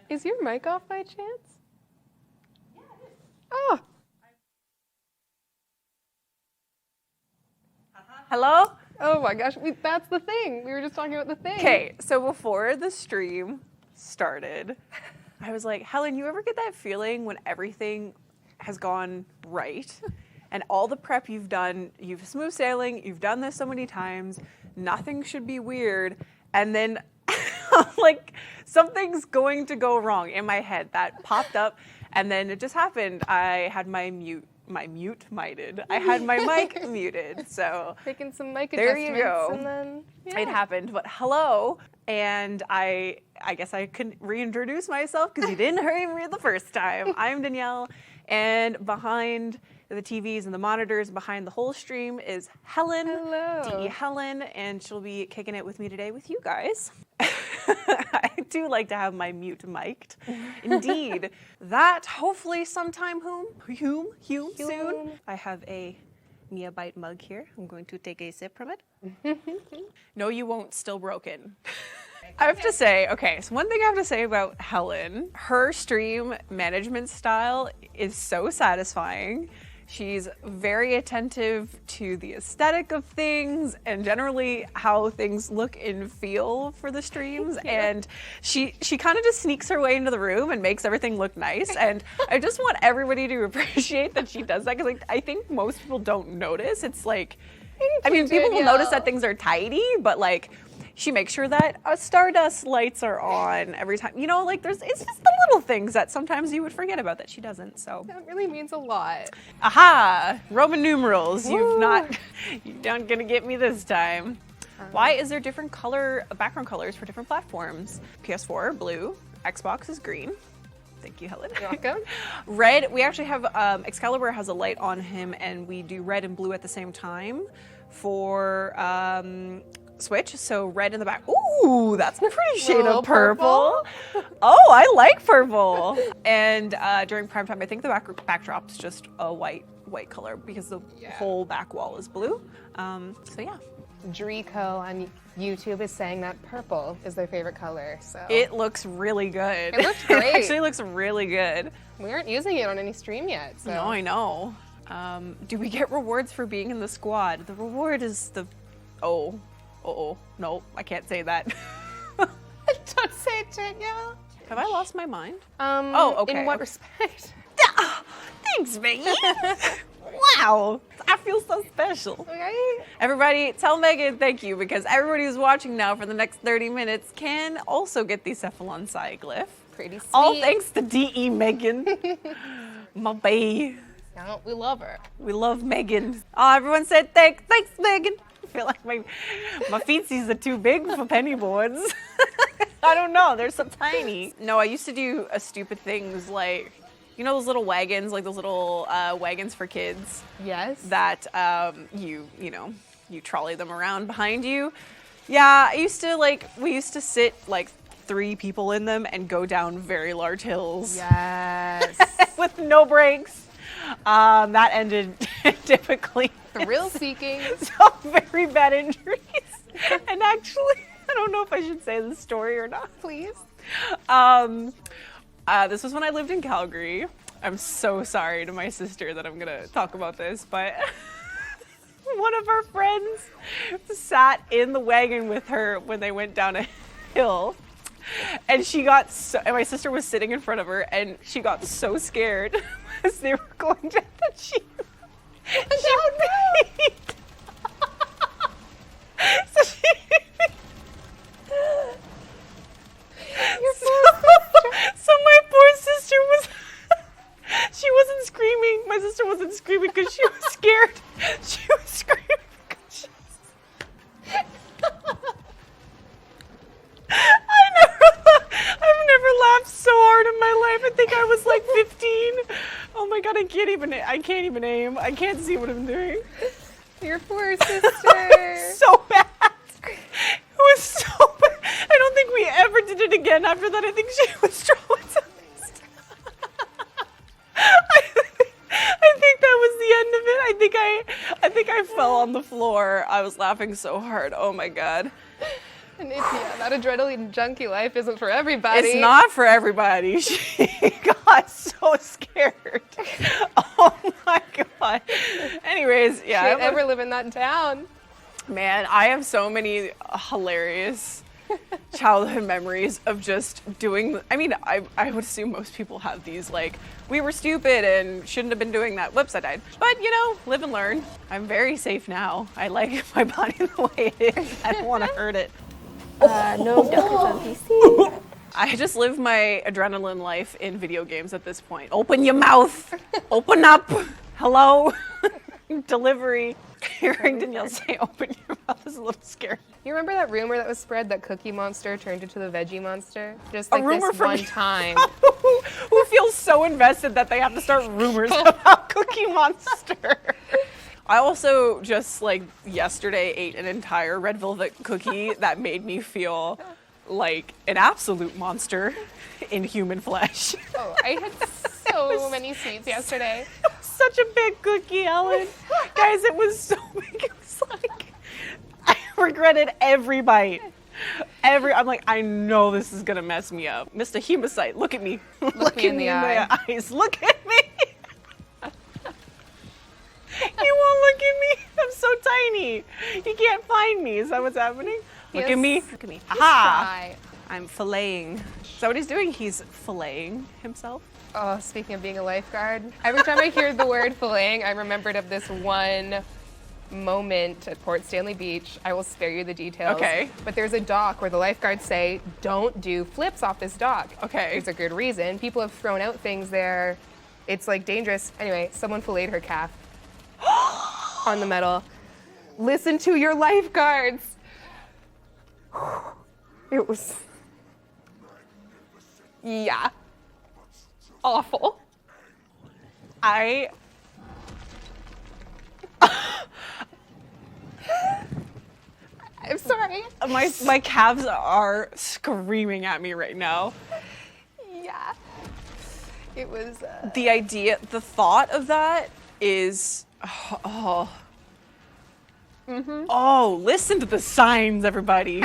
Is your mic off by chance? Yeah, it is. Oh. Hello? Oh my gosh, that's the thing. We were just talking about the thing. Okay, so before the stream started, I was like, Helen, you ever get that feeling when everything has gone right and all the prep you've done, you've smooth sailing, you've done this so many times, nothing should be weird, and then like something's going to go wrong in my head. That popped up and then it just happened. I had my mute muted. I had my mic muted. So Making some mic there adjustments. you go. And then It happened. But hello, and I guess I couldn't reintroduce myself because you didn't hear me the first time. I'm Danielle, and behind the TVs and the monitors behind the whole stream is Helen. Hello. DE Helen, and she'll be kicking it with me today with you guys. I do like to have my mute mic'd. Indeed. That hopefully sometime soon. I have a Mia Bite mug here. I'm going to take a sip from it. No, you won't. Still broken. I have to say, okay, so one thing I have to say about Helen, her stream management style is so satisfying. She's very attentive to the aesthetic of things and generally how things look and feel for the streams. And she kind of just sneaks her way into the room and makes everything look nice. And I just want everybody to appreciate that she does that, because like, I think most people don't notice. It's like, I mean, people will notice that things are tidy, but like, she makes sure that Stardust lights are on every time. You know, like it's just the little things that sometimes you would forget about that she doesn't, so. That really means a lot. Aha! Roman numerals. You're not gonna get me this time. Why is there different background colors for different platforms? PS4, blue. Xbox is green. Thank you, Helen. You're welcome. Red, we actually have, Excalibur has a light on him, and we do red and blue at the same time for, Switch, so red in the back. Ooh, that's a pretty shade of purple. Oh, I like purple. And during prime time, I think the backdrop's just a white color because the whole back wall is blue. So yeah. Drico on YouTube is saying that purple is their favorite color. So It looks really good. It looks great. It actually looks really good. We aren't using it on any stream yet. So. No, I know. Do we get rewards for being in the squad? The reward is the no, I can't say that. Don't say it, Danielle. Have I lost my mind? Okay. In what respect? Thanks, Megan. Wow, I feel so special. Right? Everybody, tell Megan thank you, because everybody who's watching now for the next 30 minutes can also get the Cephalon Psi glyph. Pretty sweet. All thanks to DE Megan. My bae. No, we love her. We love Megan. Oh, everyone said thanks, Megan. I feel like my feetsies are too big for penny boards. I don't know, they're so tiny. No, I used to do stupid things like, you know those little wagons, like those little wagons for kids? Yes. That you trolley them around behind you. Yeah, we used to sit like 3 people in them and go down very large hills. Yes. With no brakes. That ended typically Thrill-seeking. some very bad injuries. And actually, I don't know if I should say this story or not. Please. This was when I lived in Calgary. I'm so sorry to my sister that I'm gonna talk about this, but one of our friends sat in the wagon with her when they went down a hill. And and my sister was sitting in front of her, and she got so scared as they were going down that she peed. So so my poor sister she wasn't screaming. My sister wasn't screaming because she was scared. She was screaming because I've never laughed so hard in my life. I think I was like 15. Oh my God, I can't even aim. I can't see what I'm doing. Your poor sister. So bad. It was so bad. I don't think we ever did it again after that. I think she was traumatized. the floor. I was laughing so hard. Oh my God. And yeah, that adrenaline junkie life isn't for everybody. It's not for everybody. She got so scared. Oh my God. Anyways, yeah. Can't ever live in that town. Man, I have so many hilarious childhood memories of just doing, I mean, I would assume most people have these, like, we were stupid and shouldn't have been doing that. Whoops, I died. But, you know, live and learn. I'm very safe now. I like my body the way it is. I don't want to hurt it. No duckers on PC. I just live my adrenaline life in video games at this point. Open your mouth. Open up. Hello. Delivery. Hearing Danielle say open your mouth is a little scary. You remember that rumor that was spread that Cookie Monster turned into the Veggie Monster? Just like rumor this from one time. Who feels so invested that they have to start rumors about Cookie Monster? I also just like yesterday ate an entire red velvet cookie that made me feel like an absolute monster in human flesh. Oh, I had so many sweets yesterday. Such a big cookie, Ellen. Guys, it was so big. It was like, I regretted every bite. I'm like, I know this is gonna mess me up. Mr. Hemocyte, look at me. Look me in the eye. my eyes. Look at me. You won't look at me. I'm so tiny. You can't find me. Is that what's happening? Look at me. Look at me. Aha! Try. I'm filleting. Is that what he's doing? He's filleting himself. Oh, speaking of being a lifeguard, every time I hear the word filleting, I'm remembered of this one moment at Port Stanley Beach. I will spare you the details. Okay. But there's a dock where the lifeguards say, don't do flips off this dock. Okay. There's a good reason. People have thrown out things there. It's like dangerous. Anyway, someone filleted her calf on the metal. Listen to your lifeguards. It was, yeah, awful. I'm sorry. My calves are screaming at me right now. Yeah. It was. The thought of that is, oh. Oh, listen to the signs, everybody.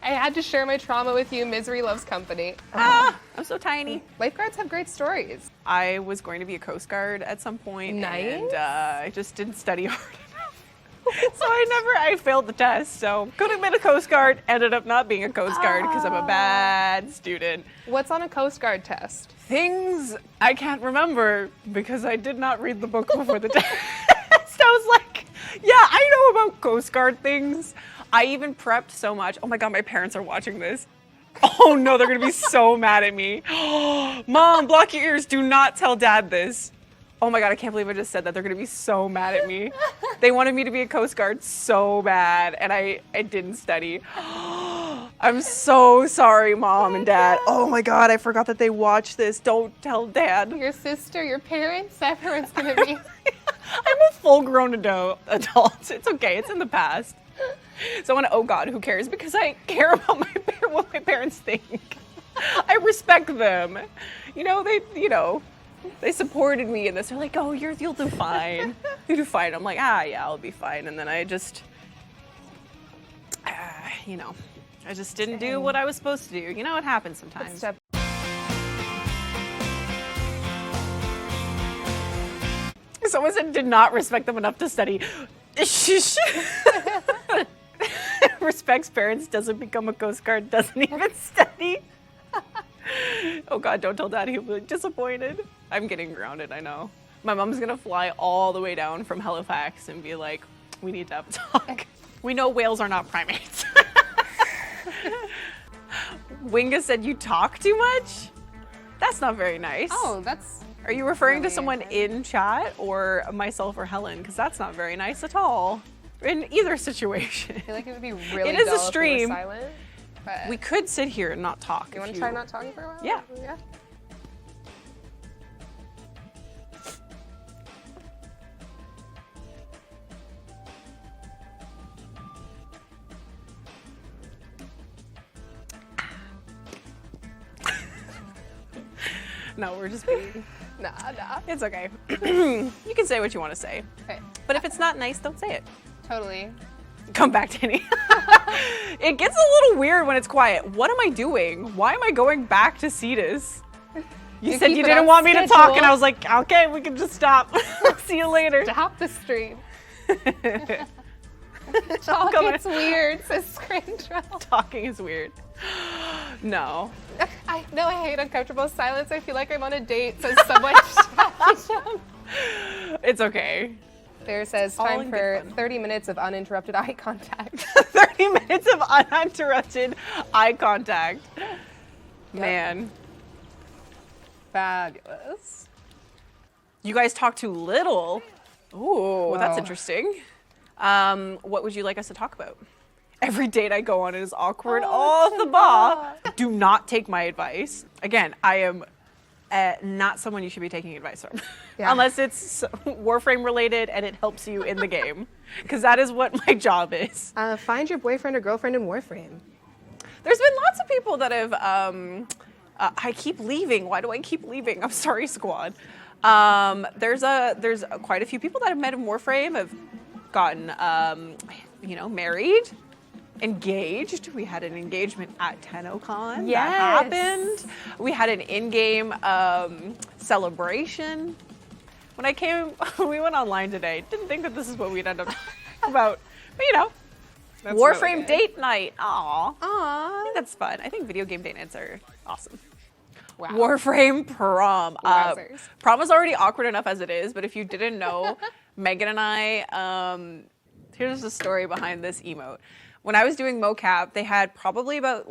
I had to share my trauma with you. Misery loves company. I'm so tiny. Lifeguards have great stories. I was going to be a Coast Guard at some point. Nice. And I just didn't study hard enough. So I failed the test. So could have been a Coast Guard, ended up not being a Coast Guard because I'm a bad student. What's on a Coast Guard test? Things I can't remember because I did not read the book before the test. I was like, yeah, I know about Coast Guard things. I even prepped so much. Oh my God, my parents are watching this. Oh no, they're gonna be so mad at me. Mom, block your ears. Do not tell Dad this. Oh my God, I can't believe I just said that. They're gonna be so mad at me. They wanted me to be a Coast Guard so bad, and I didn't study. I'm so sorry, Mom and Dad. Oh my God, I forgot that they watch this. Don't tell Dad. Your sister, your parents, everyone's gonna be. I'm a full-grown adult. It's okay. It's in the past. So I want to, oh God, who cares? Because I care about what my parents think. I respect them. They supported me in this. They're like, oh, you'll do fine. You'll do fine. I'm like, yeah, I'll be fine. And then I just, I just didn't do what I was supposed to do. You know, it happens sometimes. Someone said did not respect them enough to study. Respects parents, doesn't become a Coast Guard, doesn't even study. Oh God, don't tell Dad, he'll be disappointed. I'm getting grounded, I know. My mom's gonna fly all the way down from Halifax and be like, we need to have a talk. We know whales are not primates. Winga said you talk too much? That's not very nice. Oh, that's. Are you referring to really someone in chat or myself or Helen? Because that's not very nice at all. In either situation. I feel like it would be really. It is a dull if we were stream. silent, but We could sit here and not talk. You want to try not talking for a while? Yeah. Yeah. No, we're just being. Nah. It's okay. You can say what you want to say. Okay. But if it's not nice, don't say it. Totally. Come back, Danny. It gets a little weird when it's quiet. What am I doing? Why am I going back to Cetus? You said keep you it didn't on want me to talk, and schedule. I was like, okay, we can just stop. See you later. Stop the stream. Come on. It's weird, says Scrandrel. Talking is weird. No. I know I hate uncomfortable silence. I feel like I'm on a date, says someone. It's okay. There says All time in for good fun. 30 minutes of uninterrupted eye contact. 30 minutes of uninterrupted eye contact. Man. Fabulous. You guys talk too little. Ooh, that's Wow. interesting. What would you like us to talk about? Every date I go on is awkward. Oh, the bar. Do not take my advice. Again, I am not someone you should be taking advice from. Yeah. Unless it's Warframe related and it helps you in the game. Because that is what my job is. Find your boyfriend or girlfriend in Warframe. There's been lots of people that have, I keep leaving. Why do I keep leaving? I'm sorry, squad. There's quite a few people that I've met in Warframe have gotten, married, engaged. We had an engagement at TennoCon. Yes. That happened. We had an in-game celebration. When I came, we went online today. Didn't think that this is what we'd end up talking about, but That's Warframe really good. date night. Aw. I Aww. think that's fun. I think video game date nights are awesome. Wow. Warframe prom. Wowzers. Prom is already awkward enough as it is, but if you didn't know, Megan and I, here's the story behind this emote. When I was doing mocap, they had probably about,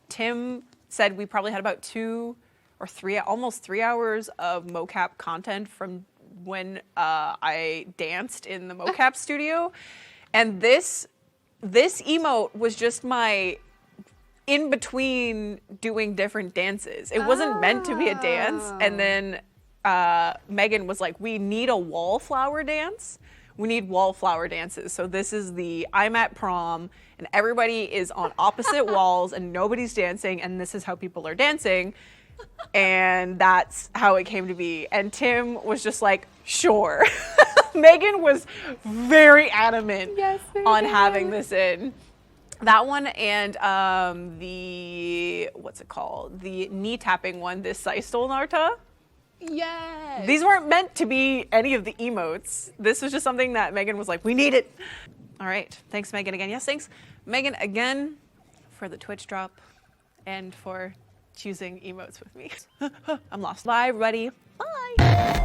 Tim said we probably had about 2 or 3, almost 3 hours of mocap content from when I danced in the mocap studio. And this emote was just my in between doing different dances. It wasn't meant to be a dance. And then Megan was like, we need a wallflower dance. We need wallflower dances. So this is I'm at prom and everybody is on opposite walls and nobody's dancing and this is how people are dancing. And that's how it came to be. And Tim was just like, sure. Megan was very adamant on having this in. That one and what's it called? The knee tapping one, this Seistolnarta. Yes. These weren't meant to be any of the emotes. This was just something that Megan was like, we need it. All right. Thanks, Megan, again. Yes, thanks, Megan, again, for the Twitch drop and for choosing emotes with me. I'm lost. Bye, everybody. Bye.